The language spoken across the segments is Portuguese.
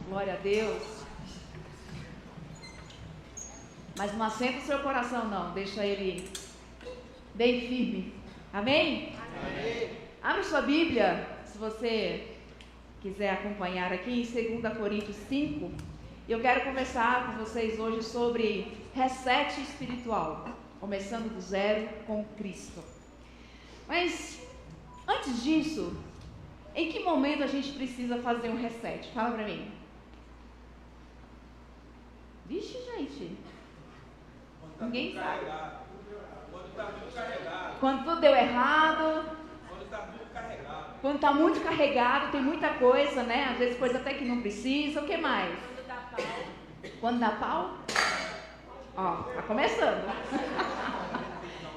Glória a Deus. Mas não assenta o seu coração não, deixa ele bem firme. Amém? Amém. Abra sua Bíblia, se você quiser acompanhar aqui em 2 Coríntios 5. Eu quero conversar com vocês hoje sobre reset espiritual, começando do zero com Cristo. Mas antes disso, em que momento a gente precisa fazer um reset? Fala pra mim. Vixe, gente. Ninguém sabe. Quando está muito carregado. Quando tudo deu errado. Quando está muito carregado. Quando está muito carregado, tem muita coisa, né? Às vezes coisa até que não precisa. O que mais? Quando dá pau. Quando dá pau? Ó, tá começando.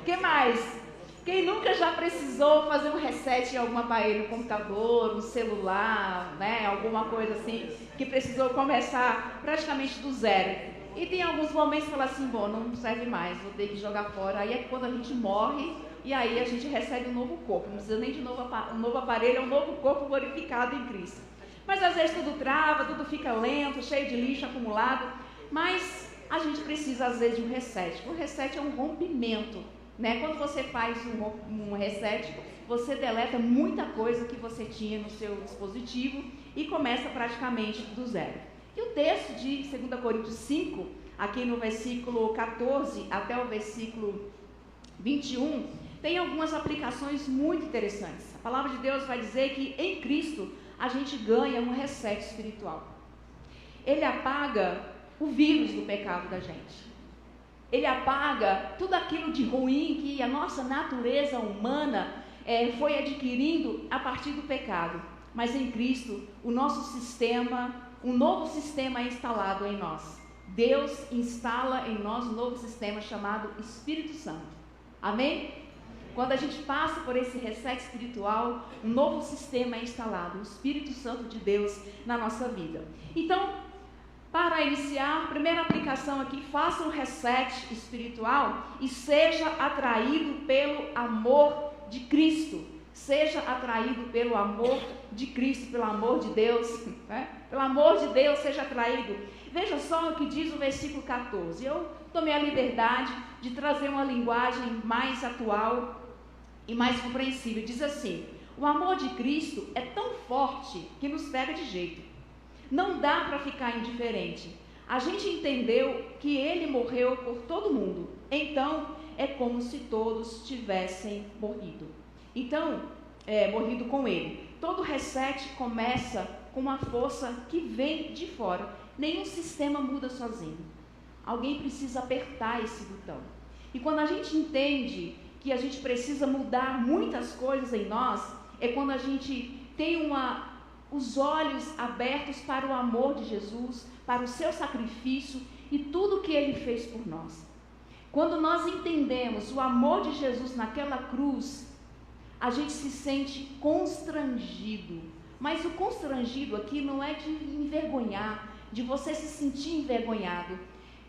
O que mais? Quem nunca já precisou fazer um reset em algum aparelho, um computador, um celular, né? Alguma coisa assim, que precisou começar praticamente do zero. E tem alguns momentos que fala assim, bom, não serve mais, vou ter que jogar fora. Aí é quando a gente morre e aí a gente recebe um novo corpo. Não precisa nem de um novo aparelho, é um novo corpo glorificado em Cristo. Mas às vezes tudo trava, tudo fica lento, cheio de lixo acumulado. Mas a gente precisa às vezes de um reset. O reset é um rompimento, né? Quando você faz um reset, você deleta muita coisa que você tinha no seu dispositivo e começa praticamente do zero. E o texto de 2 Coríntios 5, aqui no versículo 14 até o versículo 21, tem algumas aplicações muito interessantes. A palavra de Deus vai dizer que em Cristo a gente ganha um reset espiritual. Ele apaga o vírus do pecado da gente. Ele apaga tudo aquilo de ruim que a nossa natureza humana foi adquirindo a partir do pecado. Mas em Cristo, o nosso sistema, um novo sistema é instalado em nós. Deus instala em nós um novo sistema chamado Espírito Santo. Amém? Quando a gente passa por esse reset espiritual, um novo sistema é instalado, o Espírito Santo de Deus na nossa vida. Então, para iniciar, primeira aplicação aqui, faça um reset espiritual e seja atraído pelo amor de Cristo. Seja atraído pelo amor de Cristo, pelo amor de Deus, né? Pelo amor de Deus, seja atraído. Veja só o que diz o versículo 14. Eu tomei a liberdade de trazer uma linguagem mais atual e mais compreensível. Diz assim: o amor de Cristo é tão forte que nos pega de jeito. Não dá para ficar indiferente. A gente entendeu que Ele morreu por todo mundo. Então, é como se todos tivessem morrido. Então, morrido com Ele. Todo reset começa com uma força que vem de fora. Nenhum sistema muda sozinho. Alguém precisa apertar esse botão. E quando a gente entende que a gente precisa mudar muitas coisas em nós, é quando a gente tem os olhos abertos para o amor de Jesus, para o seu sacrifício e tudo que Ele fez por nós. Quando nós entendemos o amor de Jesus naquela cruz, a gente se sente constrangido. Mas o constrangido aqui não é de envergonhar, de você se sentir envergonhado.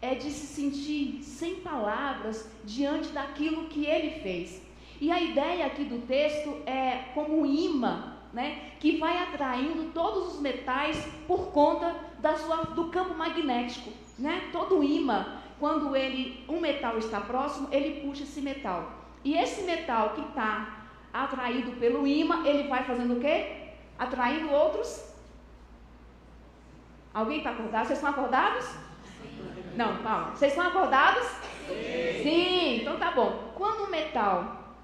É de se sentir sem palavras diante daquilo que Ele fez. E a ideia aqui do texto é como um imã, né, que vai atraindo todos os metais por conta do campo magnético, né? Todo imã, quando um metal está próximo, ele puxa esse metal. E esse metal que está atraído pelo imã, ele vai fazendo o quê? Atraindo outros. Alguém está acordado? Vocês estão acordados? Sim. Não, calma. Vocês estão acordados? Sim. Sim, então tá bom. Quando o metal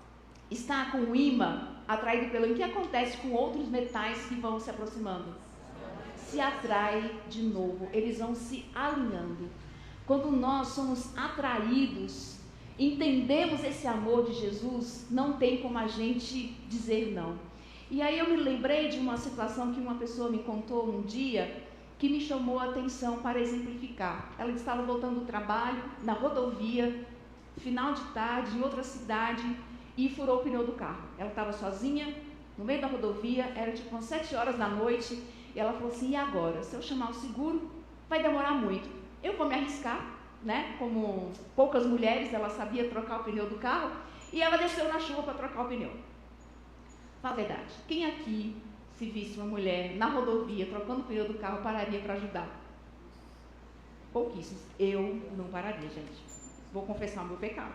está com o imã atraído pelo imã, o que acontece com outros metais que vão se aproximando? Se atrai de novo, eles vão se alinhando. Quando nós somos atraídos, entendemos esse amor de Jesus, não tem como a gente dizer não. E aí eu me lembrei de uma situação que uma pessoa me contou um dia, que me chamou a atenção para exemplificar. Ela estava voltando do trabalho, na rodovia, final de tarde, em outra cidade, e furou o pneu do carro. Ela estava sozinha, no meio da rodovia, era tipo umas 7 horas da noite, e ela falou assim: e agora? Se eu chamar o seguro, vai demorar muito. Eu vou me arriscar, né? Como poucas mulheres, ela sabia trocar o pneu do carro, e ela desceu na chuva para trocar o pneu. Fala a verdade, quem aqui se visse uma mulher na rodovia, trocando o pneu do carro, pararia para ajudar? Pouquíssimos. Eu não pararia, gente. Vou confessar o meu pecado.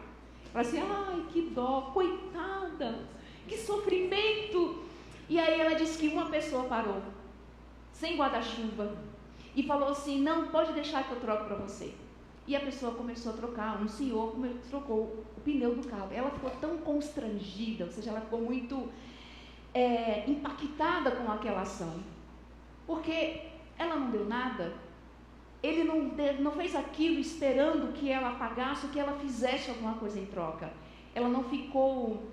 Fala assim, ai, que dó, coitada, que sofrimento. E aí ela disse que uma pessoa parou, sem guarda-chuva, e falou assim, não, pode deixar que eu troco para você. E a pessoa começou a trocar, um senhor trocou o pneu do carro. Ela ficou tão constrangida, ou seja, ela ficou muito impactada com aquela ação. Porque ela não deu nada, ele não fez aquilo esperando que ela pagasse, que ela fizesse alguma coisa em troca. Ela não ficou,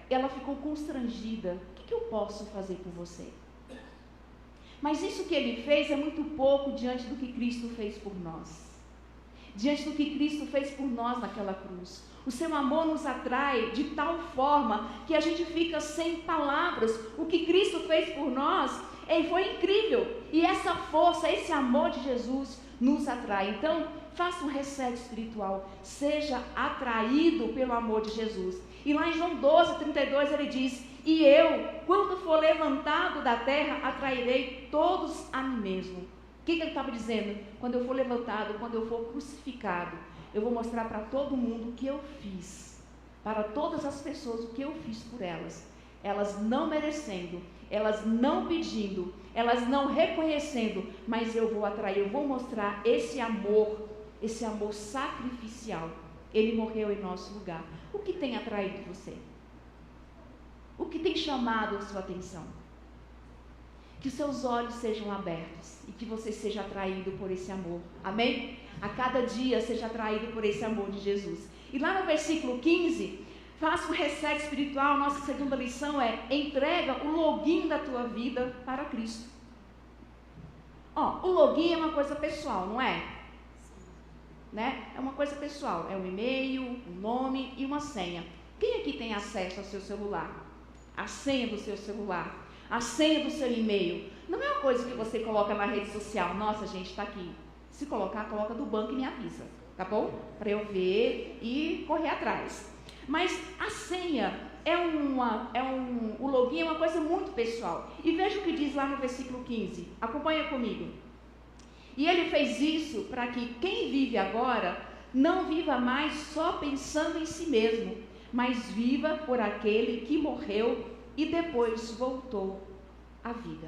ela ficou constrangida. O que eu posso fazer por você? Mas isso que ele fez é muito pouco diante do que Cristo fez por nós. Diante do que Cristo fez por nós naquela cruz. O seu amor nos atrai de tal forma que a gente fica sem palavras. O que Cristo fez por nós foi incrível. E essa força, esse amor de Jesus nos atrai. Então, faça um reset espiritual. Seja atraído pelo amor de Jesus. E lá em João 12:32 ele diz, e eu, quando for levantado da terra, atrairei todos a mim mesmo. O que ele estava dizendo? Quando eu for levantado, quando eu for crucificado, eu vou mostrar para todo mundo o que eu fiz. Para todas as pessoas o que eu fiz por elas. Elas não merecendo, elas não pedindo, elas não reconhecendo, mas eu vou atrair, eu vou mostrar esse amor sacrificial. Ele morreu em nosso lugar. O que tem atraído você? O que tem chamado a sua atenção? Que os seus olhos sejam abertos e que você seja atraído por esse amor. Amém? A cada dia seja atraído por esse amor de Jesus. E lá no versículo 15, faça um reset espiritual. Nossa segunda lição é: entrega o login da tua vida para Cristo. O login é uma coisa pessoal, não é? Né? É uma coisa pessoal. É um e-mail, um nome e uma senha. Quem aqui tem acesso ao seu celular? A senha do seu celular, a senha do seu e-mail. Não é uma coisa que você coloca na rede social. Nossa, gente, está aqui. Se colocar, coloca do banco e me avisa, tá bom? Para eu ver e correr atrás. Mas a senha o login é uma coisa muito pessoal. E veja o que diz lá no versículo 15. Acompanha comigo. E ele fez isso para que quem vive agora não viva mais só pensando em si mesmo, mas viva por aquele que morreu e depois voltou à vida.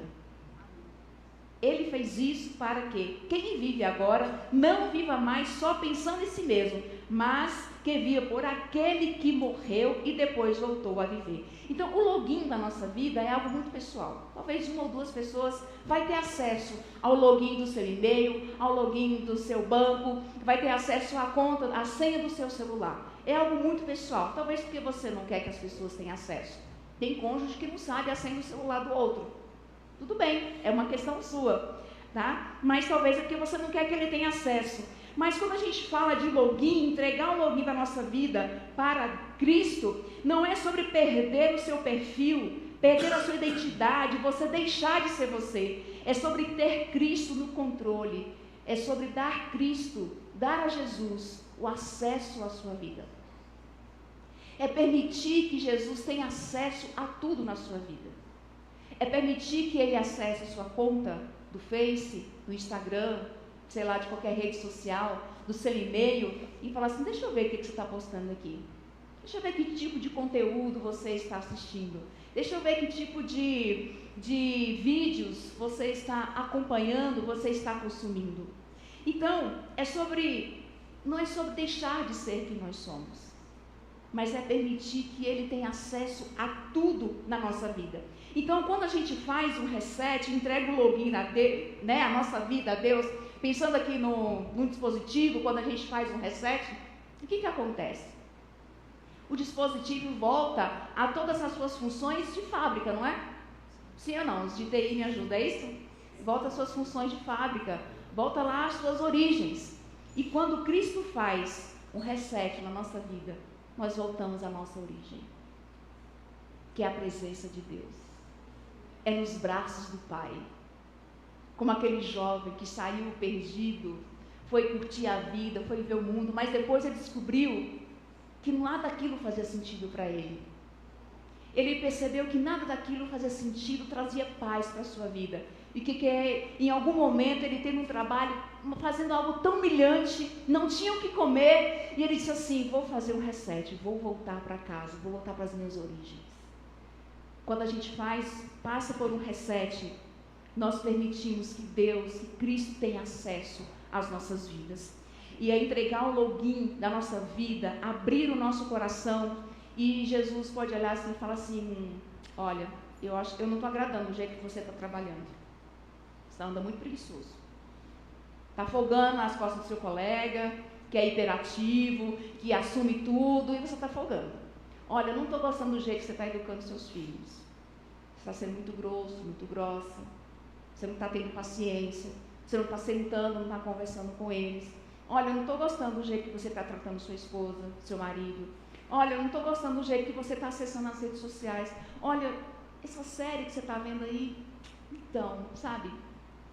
Ele fez isso para que quem vive agora não viva mais só pensando em si mesmo, mas que viva por aquele que morreu e depois voltou a viver. Então, o login da nossa vida é algo muito pessoal. Talvez uma ou duas pessoas vai ter acesso ao login do seu e-mail, ao login do seu banco, vai ter acesso à conta, à senha do seu celular. É algo muito pessoal. Talvez porque você não quer que as pessoas tenham acesso. Tem cônjuge que não sabe a senha do celular do outro. Tudo bem, é uma questão sua, tá? Mas talvez é porque você não quer que ele tenha acesso. Mas quando a gente fala de login, entregar o login da nossa vida para Cristo, não é sobre perder o seu perfil, perder a sua identidade, você deixar de ser você. É sobre ter Cristo no controle. É sobre dar a Jesus o acesso à sua vida. É permitir que Jesus tenha acesso a tudo na sua vida. É permitir que ele acesse a sua conta do Face, do Instagram, sei lá, de qualquer rede social, do seu e-mail, e falar assim, deixa eu ver o que você está postando aqui. Deixa eu ver que tipo de conteúdo você está assistindo. Deixa eu ver que tipo de vídeos você está acompanhando, você está consumindo. Então, não é sobre deixar de ser quem nós somos, mas é permitir que ele tenha acesso a tudo na nossa vida. Então, quando a gente faz um reset, entrega o login a nossa vida a Deus, pensando aqui no dispositivo, quando a gente faz um reset, o que acontece? O dispositivo volta a todas as suas funções de fábrica, não é? Sim ou não? Os de TI me ajudam, é isso? Volta às suas funções de fábrica, volta lá às suas origens. E quando Cristo faz um reset na nossa vida, nós voltamos à nossa origem, que é a presença de Deus. É nos braços do Pai. Como aquele jovem que saiu perdido, foi curtir a vida, foi ver o mundo, mas depois ele descobriu que nada daquilo fazia sentido para ele. ele percebeu que nada daquilo fazia sentido, trazia paz para a sua vida. E que em algum momento ele teve um trabalho fazendo algo tão humilhante, não tinha o que comer, e ele disse assim: vou fazer um reset, vou voltar para casa, vou voltar para as minhas origens. Quando a gente passa por um reset, nós permitimos que Deus, que Cristo tenha acesso às nossas vidas. E é entregar o login da nossa vida, abrir o nosso coração, e Jesus pode olhar assim e falar assim: olha, eu não estou agradando o jeito que você está trabalhando. Você anda muito preguiçoso. Está folgando nas costas do seu colega, que é hiperativo, que assume tudo, e você está folgando. Olha, eu não estou gostando do jeito que você está educando seus filhos. Você está sendo muito grosso, muito grossa. Você não está tendo paciência. Você não está sentando, não está conversando com eles. Olha, eu não estou gostando do jeito que você está tratando sua esposa, seu marido. Olha, eu não estou gostando do jeito que você está acessando as redes sociais. Olha, essa série que você está vendo aí, então, sabe,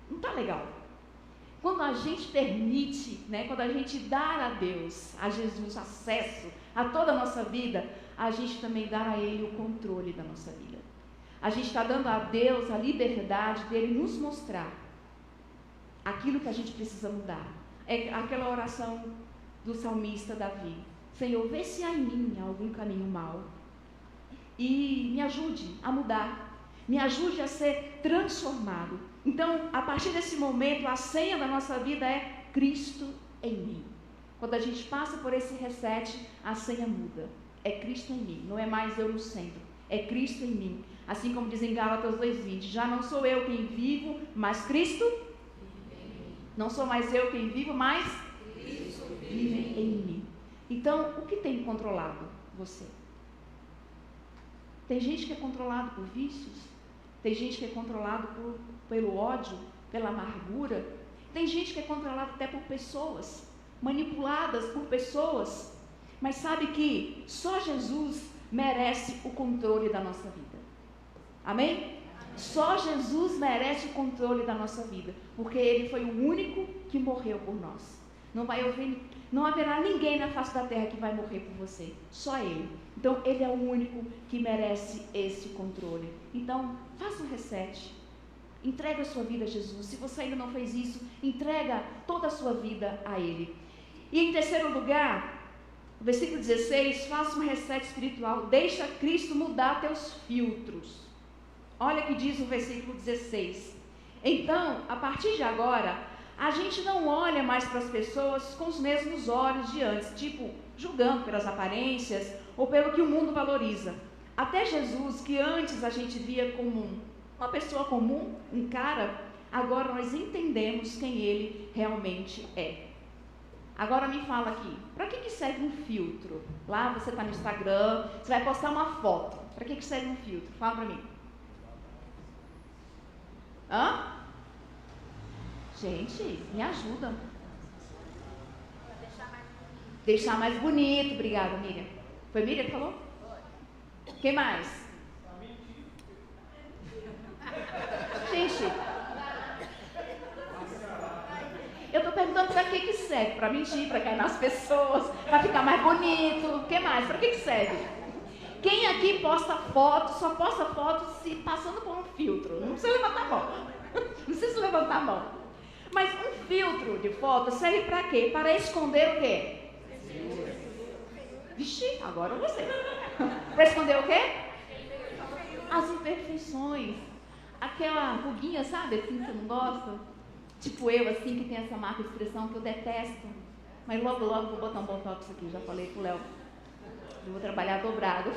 não está legal. Quando a gente permite, quando a gente dá a Deus, a Jesus, acesso a toda a nossa vida, a gente também dá a Ele o controle da nossa vida. A gente está dando a Deus a liberdade dEle nos mostrar aquilo que a gente precisa mudar. É aquela oração do salmista Davi: Senhor, vê se há em mim algum caminho mau e me ajude a mudar, me ajude a ser transformado. Então, a partir desse momento, a senha da nossa vida é Cristo em mim. Quando a gente passa por esse reset, a senha muda. É Cristo em mim, não é mais eu no centro, é Cristo em mim. Assim como diz em Gálatas 2:20, já não sou eu quem vivo, mas Cristo. Não sou mais eu quem vivo, mas Cristo vive em mim. Então, o que tem controlado você? Tem gente que é controlado por vícios, tem gente que é controlado pelo ódio, pela amargura, tem gente que é controlada até por pessoas, manipuladas por pessoas, mas sabe que só Jesus merece o controle da nossa vida. Amém? Só Jesus merece o controle da nossa vida, porque Ele foi o único que morreu por nós. Não haverá ninguém na face da terra que vai morrer por você, só Ele. Então Ele é o único que merece esse controle. Então faça um reset, entrega a sua vida a Jesus. Se você ainda não fez isso, entrega toda a sua vida a Ele. E em terceiro lugar, versículo 16, faça um reset espiritual, deixa Cristo mudar teus filtros. Olha o que diz o versículo 16. Então, a partir de agora, a gente não olha mais para as pessoas com os mesmos olhos de antes, tipo, julgando pelas aparências ou pelo que o mundo valoriza. Até Jesus, que antes a gente via como uma pessoa comum, um cara, agora nós entendemos quem ele realmente é. Agora me fala aqui, para que serve um filtro? Lá você está no Instagram, você vai postar uma foto. Para que serve um filtro? Fala para mim. Hã? Gente, me ajuda. Deixar mais bonito. Obrigada, Miriam. Foi Miriam que falou? Quem mais? Gente, eu estou perguntando para que serve? Para mentir, para cair nas pessoas, para ficar mais bonito. O que mais? Para que serve? Quem aqui posta foto, só posta foto se passando por um filtro? Não precisa levantar a mão. Não precisa levantar a mão. Mas um filtro de foto serve para quê? Para esconder o quê? Vixe, agora você. Para esconder o quê? As imperfeições. Aquela ruguinha, sabe, assim, que você não gosta? Tipo eu, assim, que tem essa marca de expressão que eu detesto. Mas logo, logo vou botar um botox aqui, já falei pro Léo. Eu vou trabalhar dobrado.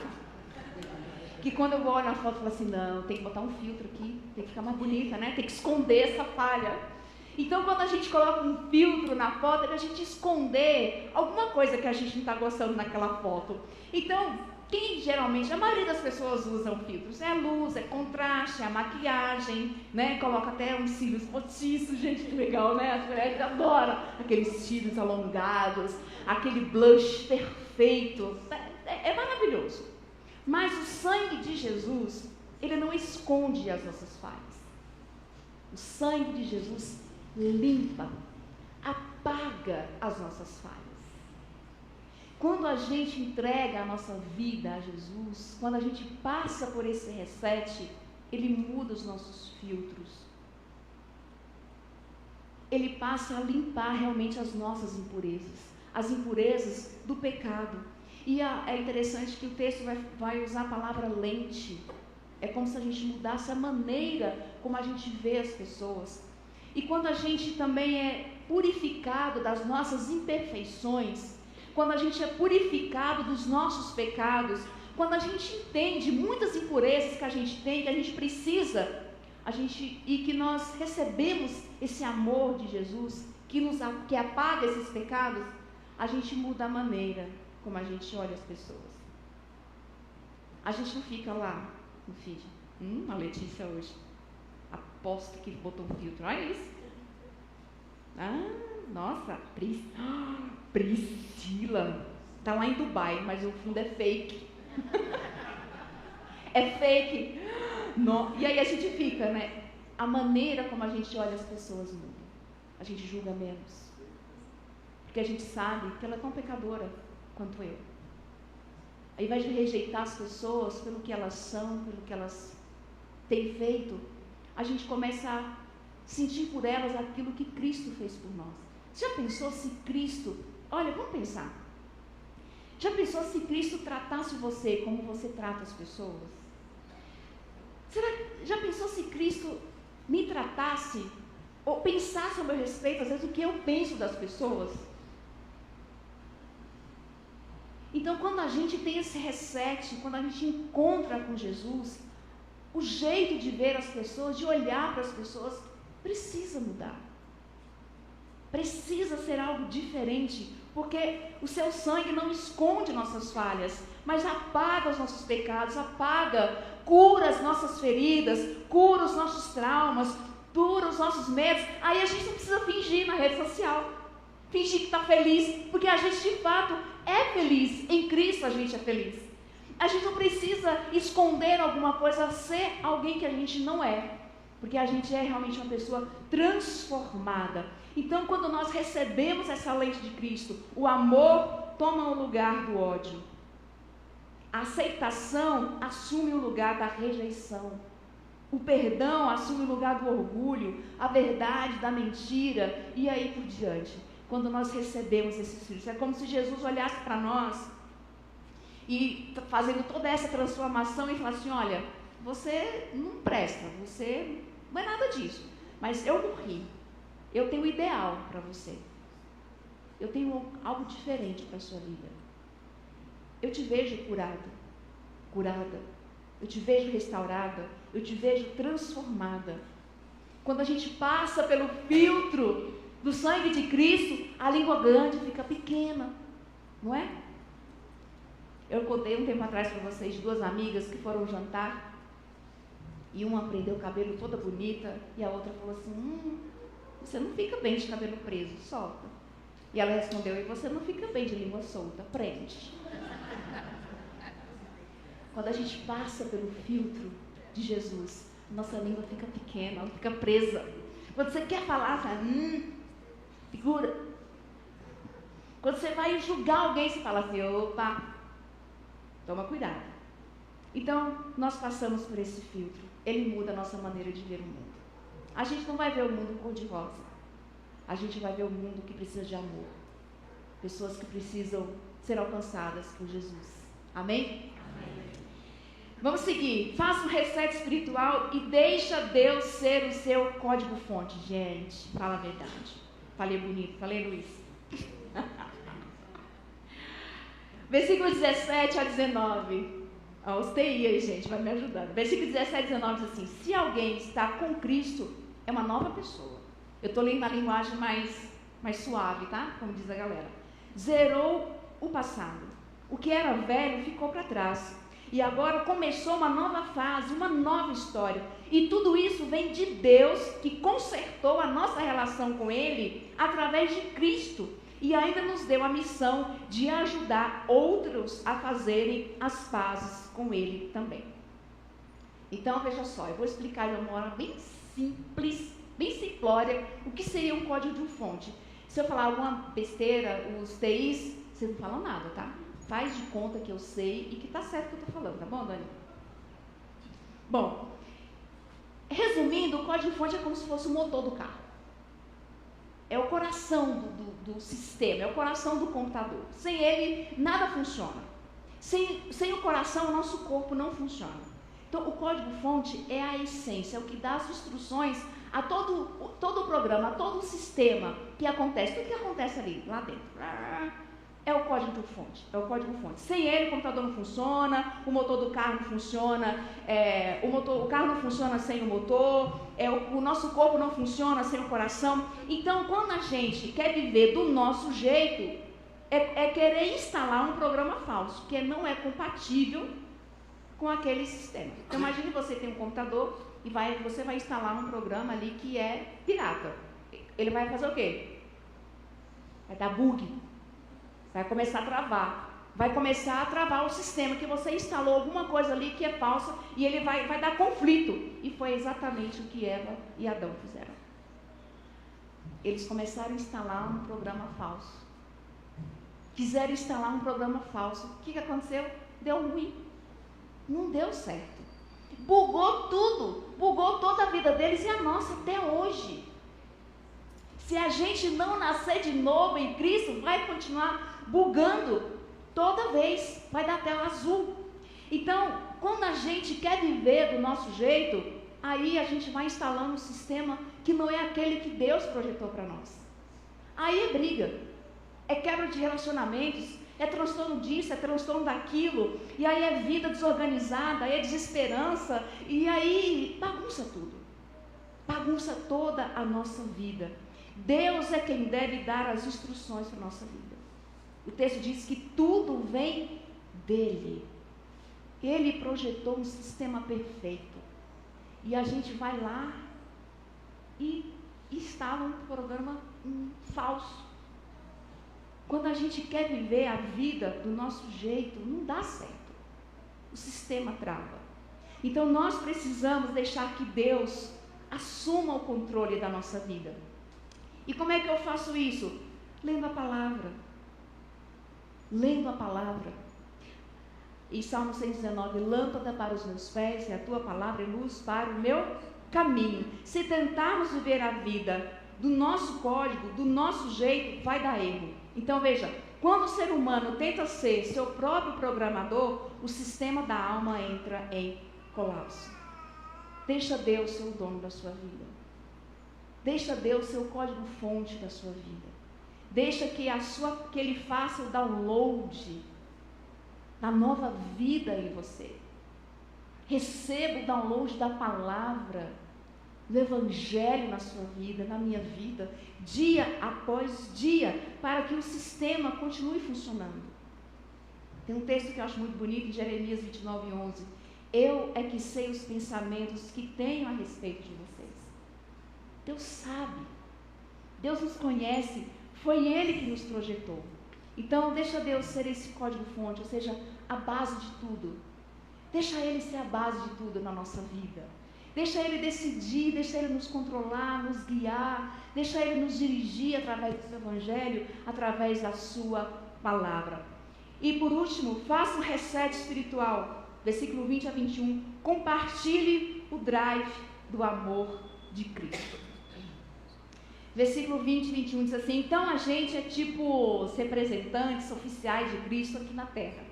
Que quando eu vou olhar na foto, eu falo assim, não, tem que botar um filtro aqui, tem que ficar mais bonita, né? Tem que esconder essa falha. Então, quando a gente coloca um filtro na foto, é pra gente esconder alguma coisa que a gente não está gostando naquela foto. Então, quem geralmente, a maioria das pessoas usam filtros, é a luz, é contraste, é a maquiagem, né? Coloca até uns cílios postiços, gente, que legal, né? As mulheres adoram aqueles cílios alongados, aquele blush perfeito, é maravilhoso. Mas o sangue de Jesus, ele não esconde as nossas falhas. O sangue de Jesus limpa, apaga as nossas falhas. Quando a gente entrega a nossa vida a Jesus, quando a gente passa por esse reset, Ele muda os nossos filtros. Ele passa a limpar realmente as nossas impurezas, as impurezas do pecado. E é interessante que o texto vai usar a palavra lente. É como se a gente mudasse a maneira como a gente vê as pessoas. E quando a gente também é purificado das nossas imperfeições, quando a gente é purificado dos nossos pecados, quando a gente entende muitas impurezas que a gente tem, que a gente precisa, e que nós recebemos esse amor de Jesus, que apaga esses pecados, a gente muda a maneira como a gente olha as pessoas. A gente não fica lá no feed. A Letícia hoje. Aposto que botou um filtro. Olha isso. Nossa, Priscila. Está lá em Dubai, mas o fundo é fake. É fake. Não. E aí a gente fica, né? A maneira como a gente olha as pessoas muda. A gente julga menos. Porque a gente sabe que ela é tão pecadora quanto eu. Ao invés de rejeitar as pessoas pelo que elas são, pelo que elas têm feito, a gente começa a sentir por elas aquilo que Cristo fez por nós. Já pensou se Cristo... Olha, vamos pensar. Já pensou se Cristo tratasse você como você trata as pessoas? Já pensou se Cristo me tratasse ou pensasse a meu respeito, às vezes, o que eu penso das pessoas? Então, quando a gente tem esse reset, quando a gente encontra com Jesus, o jeito de ver as pessoas, de olhar para as pessoas, precisa mudar. Precisa ser algo diferente, porque o seu sangue não esconde nossas falhas, mas apaga os nossos pecados, cura as nossas feridas, cura os nossos traumas, cura os nossos medos. Aí a gente não precisa fingir na rede social, fingir que está feliz, porque a gente de fato é feliz, em Cristo a gente é feliz. A gente não precisa esconder alguma coisa, ser alguém que a gente não é, porque a gente é realmente uma pessoa transformada. Então, quando nós recebemos essa lente de Cristo, o amor toma o lugar do ódio. A aceitação assume o lugar da rejeição. O perdão assume o lugar do orgulho, a verdade da mentira e aí por diante. Quando nós recebemos esses filhos, é como se Jesus olhasse para nós e fazendo toda essa transformação e falasse assim: olha, você não presta, você não é nada disso, mas eu morri, eu tenho um ideal para você, eu tenho algo diferente para a sua vida, eu te vejo curada, eu te vejo restaurada, eu te vejo transformada. Quando a gente passa pelo filtro do sangue de Cristo, a língua grande fica pequena, não é? Eu contei um tempo atrás para vocês de duas amigas que foram jantar, e uma prendeu o cabelo toda bonita, e a outra falou assim: você não fica bem de cabelo preso, solta. E ela respondeu: e você não fica bem de língua solta, prende. Quando a gente passa pelo filtro de Jesus, nossa língua fica pequena, ela fica presa. Quando você quer falar, segura. Quando você vai julgar alguém, você fala assim: opa, toma cuidado. Então, nós passamos por esse filtro. Ele muda a nossa maneira de ver o mundo. A gente não vai ver o mundo cor-de-rosa. A gente vai ver o mundo que precisa de amor. Pessoas que precisam ser alcançadas por Jesus. Amém? Amém. Vamos seguir. Faça um reset espiritual e deixa Deus ser o seu código-fonte. Gente, fala a verdade. Falei bonito, falei Luiz. Versículo 17 a 19. Os TI aí, gente, vai me ajudando. Versículo 17 a 19 diz assim: se alguém está com Cristo, é uma nova pessoa. Eu estou lendo na linguagem mais suave, tá? Como diz a galera. Zerou o passado. O que era velho ficou para trás. E agora começou uma nova fase, uma nova história. E tudo isso vem de Deus, que consertou a nossa relação com Ele através de Cristo. E ainda nos deu a missão de ajudar outros a fazerem as pazes com Ele também. Então, veja só, eu vou explicar de uma forma bem simples, bem simplória, o que seria um código de fonte. Se eu falar alguma besteira, os TIs Vocês não falam nada, tá? Faz de conta que eu sei e que tá certo o que eu estou falando, tá bom, Dani? Bom, resumindo, o código-fonte é como se fosse o motor do carro. É o coração do sistema, é o coração do computador. Sem ele, nada funciona. Sem o coração, o nosso corpo não funciona. Então, o código-fonte é a essência, é o que dá as instruções a todo o programa, a todo o sistema que acontece. Tudo que acontece ali, lá dentro. É o código-fonte, é o código-fonte. Sem ele, o computador não funciona, o motor do carro não funciona, o carro não funciona sem o motor, o nosso corpo não funciona sem o coração. Então, quando a gente quer viver do nosso jeito, é querer instalar um programa falso, que não é compatível com aquele sistema. Então, imagine você tem um computador e você vai instalar um programa ali que é pirata. Ele vai fazer o quê? Vai dar bug. Vai começar a travar. Vai começar a travar o sistema, que você instalou alguma coisa ali que é falsa e ele vai dar conflito. E foi exatamente o que Eva e Adão fizeram. Eles começaram a instalar um programa falso. Quiseram instalar um programa falso. O que aconteceu? Deu ruim. Não deu certo. Bugou tudo. Bugou toda a vida deles e a nossa até hoje. Se a gente não nascer de novo em Cristo, vai continuar bugando toda vez, vai dar tela azul. Então, quando a gente quer viver do nosso jeito, aí a gente vai instalando um sistema que não é aquele que Deus projetou para nós. Aí é briga, é quebra de relacionamentos, é transtorno disso, é transtorno daquilo, e aí é vida desorganizada, é desesperança, e aí bagunça tudo, bagunça toda a nossa vida. Deus é quem deve dar as instruções para a nossa vida. O texto diz que tudo vem dele. Ele projetou um sistema perfeito. E a gente vai lá e instala um programa falso. Quando a gente quer viver a vida do nosso jeito, não dá certo. O sistema trava. Então nós precisamos deixar que Deus assuma o controle da nossa vida. E como é que eu faço isso? Lendo a palavra. Lendo a palavra. E Salmo 119, lâmpada para os meus pés, e a tua palavra é luz para o meu caminho. Se tentarmos viver a vida do nosso código, do nosso jeito, vai dar erro. Então veja, quando o ser humano tenta ser seu próprio programador, o sistema da alma entra em colapso. Deixa Deus ser o dono da sua vida. Deixa Deus ser o código-fonte da sua vida. Deixa que Ele faça o download da nova vida em você. Receba o download da palavra, do Evangelho na sua vida, na minha vida, dia após dia, para que o sistema continue funcionando. Tem um texto que eu acho muito bonito, em Jeremias 29:11. Eu é que sei os pensamentos que tenho a respeito de vocês. Deus sabe. Deus nos conhece. Foi Ele que nos projetou. Então, deixa Deus ser esse código-fonte, ou seja, a base de tudo. Deixa Ele ser a base de tudo na nossa vida. Deixa Ele decidir, deixa Ele nos controlar, nos guiar, deixa Ele nos dirigir através do seu Evangelho, através da sua palavra. E por último, faça um reset espiritual. Versículo 20 a 21. Compartilhe o drive do amor de Cristo. Versículo 20 e 21 diz assim: então a gente é tipo os representantes oficiais de Cristo aqui na terra.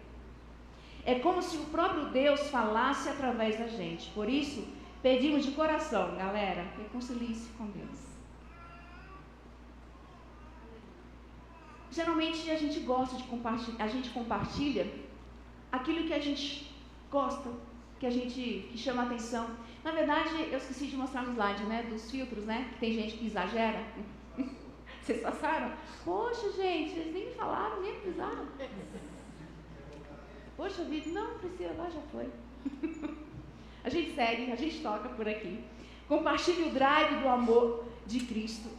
É como se o próprio Deus falasse através da gente. Por isso, pedimos de coração, galera, reconcilie-se com Deus. Geralmente a gente gosta de compartilhar, a gente compartilha aquilo que a gente gosta, que chama a atenção. Na verdade, eu esqueci de mostrar no slide, né, dos filtros, né, que tem gente que exagera. Vocês passaram? Poxa, gente, eles nem me falaram, nem avisaram. Poxa vida, não, Priscila, lá já foi. A gente segue, a gente toca por aqui. Compartilhe o drive do amor de Cristo.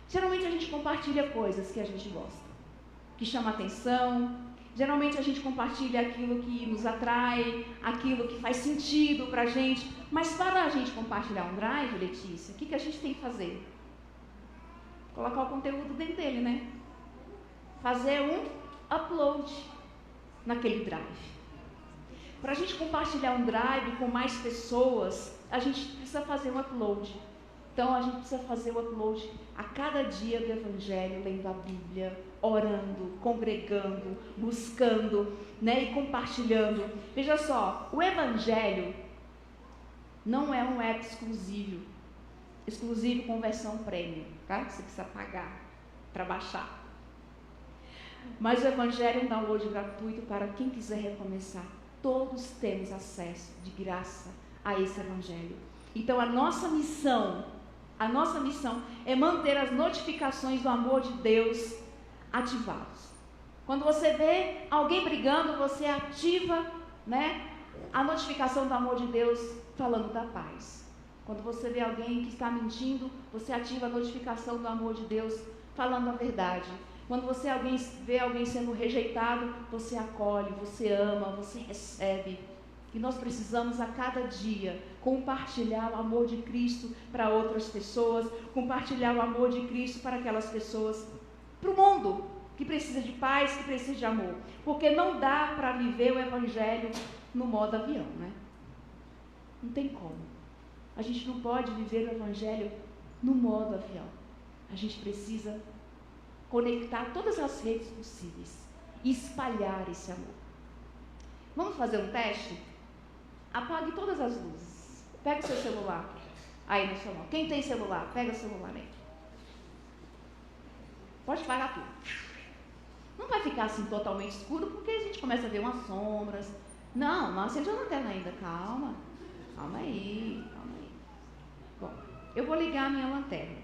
Geralmente a gente compartilha coisas que a gente gosta, que chama atenção. Geralmente a gente compartilha aquilo que nos atrai, aquilo que faz sentido para a gente. Mas para a gente compartilhar um drive, Letícia, o que a gente tem que fazer? Colocar o conteúdo dentro dele, né? Fazer um upload naquele drive. Para a gente compartilhar um drive com mais pessoas, a gente precisa fazer um upload. Então, a gente precisa fazer o upload a cada dia do Evangelho, lendo a Bíblia, orando, congregando, buscando, né, e compartilhando. Veja só, o Evangelho não é um app exclusivo com versão premium, tá? Você precisa pagar para baixar. Mas o Evangelho é um download gratuito para quem quiser recomeçar. Todos temos acesso de graça a esse Evangelho. Então, a nossa missão é manter as notificações do amor de Deus ativadas. Quando você vê alguém brigando, você ativa, né, a notificação do amor de Deus falando da paz. Quando você vê alguém que está mentindo, você ativa a notificação do amor de Deus falando a verdade. Quando você vê alguém sendo rejeitado, você acolhe, você ama, você recebe. E nós precisamos a cada dia compartilhar o amor de Cristo para outras pessoas, compartilhar o amor de Cristo para aquelas pessoas, para o mundo que precisa de paz, que precisa de amor. Porque não dá para viver o Evangelho no modo avião, né? Não tem como. A gente não pode viver o Evangelho no modo avião. A gente precisa conectar todas as redes possíveis e espalhar esse amor. Vamos fazer um teste? Apague todas as luzes. Pega o seu celular aí no seu mão. Quem tem celular, pega o celular aí. Pode apagar tudo. Não vai ficar assim totalmente escuro, porque a gente começa a ver umas sombras. Não acende a lanterna ainda. Calma aí. Bom, eu vou ligar a minha lanterna.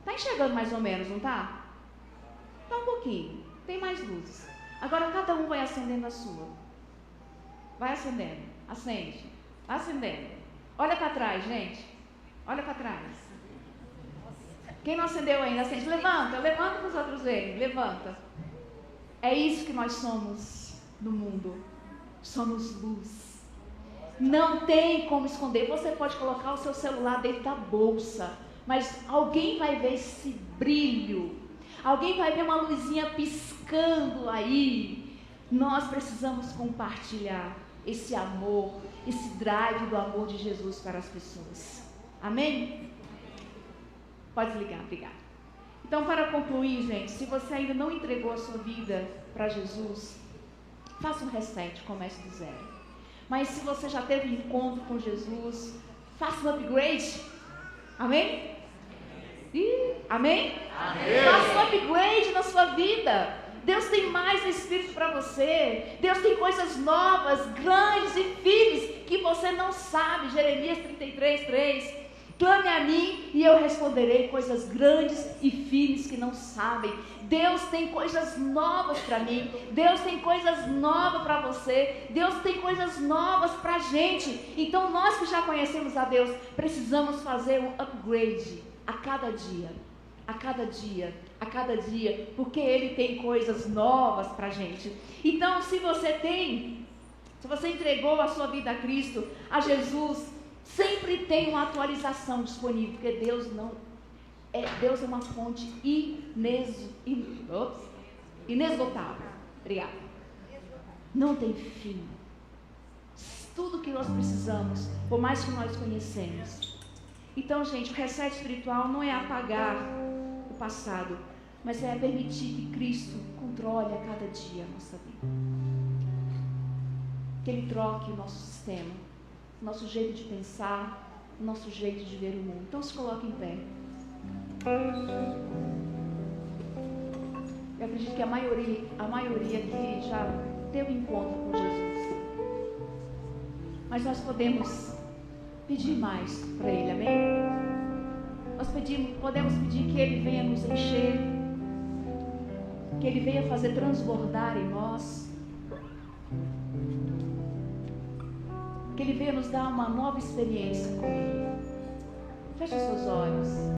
Tá enxergando mais ou menos, não tá? Tá um pouquinho. Tem mais luzes. Agora cada um vai acendendo a sua. Vai acendendo. Acende. Vai acendendo. Olha para trás, gente. Olha para trás. Quem não acendeu ainda, acende. Levanta para os outros verem. Levanta. É isso que nós somos no mundo. Somos luz. Não tem como esconder. Você pode colocar o seu celular dentro da bolsa, mas alguém vai ver esse brilho. Alguém vai ver uma luzinha piscando aí. Nós precisamos compartilhar esse amor, esse drive do amor de Jesus para as pessoas. Amém? Pode ligar, obrigada. Então, para concluir, gente, se você ainda não entregou a sua vida para Jesus, faça um reset, comece do zero. Mas se você já teve um encontro com Jesus, faça um upgrade. Amém? Amém? Amém? Faça um upgrade na sua vida. Deus tem mais Espírito para você. Deus tem coisas novas, grandes e firmes que você não sabe. Jeremias 33:3. Clame a mim e eu responderei coisas grandes e firmes que não sabem. Deus tem coisas novas para mim. Deus tem coisas novas para você. Deus tem coisas novas para a gente. Então nós que já conhecemos a Deus, precisamos fazer um upgrade a cada dia. A cada dia, a cada dia, porque Ele tem coisas novas para a gente. Então, se você entregou a sua vida a Cristo, a Jesus, sempre tem uma atualização disponível, porque Deus é uma fonte inesgotável. Obrigada. Não tem fim. Tudo que nós precisamos, por mais que nós conhecemos. Então, gente, o reset espiritual não é apagar o passado, mas é permitir que Cristo controle a cada dia a nossa vida. Que Ele troque o nosso sistema, o nosso jeito de pensar, o nosso jeito de ver o mundo. Então se coloque em pé. Eu acredito que a maioria aqui já teve encontro com Jesus. Mas nós podemos pedir mais para Ele, amém? Nós podemos pedir que Ele venha nos encher, que Ele venha fazer transbordar em nós, que Ele venha nos dar uma nova experiência com Ele. Feche os seus olhos.